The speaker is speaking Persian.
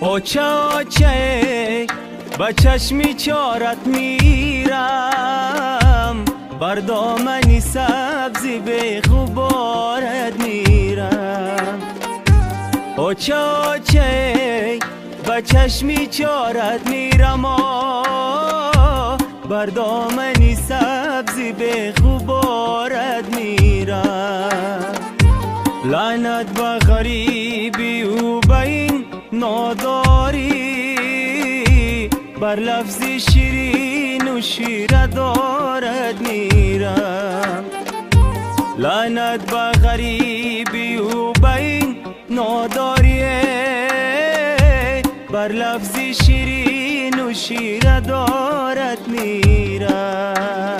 آچه آچه با چشمی چارت میرم، بر دامنی سبزی به غبارت میرم. آچه آچه با چشمی چارت میرم، بر دامنی سبزی به غبارت میرم. لعنت به غریبی و به این ناداری، بر لفظی شیرین و شیره دارد میرم. لعنت به غریبی و به این ناداری، بر لفظی شیرین و شیره دارد میرم.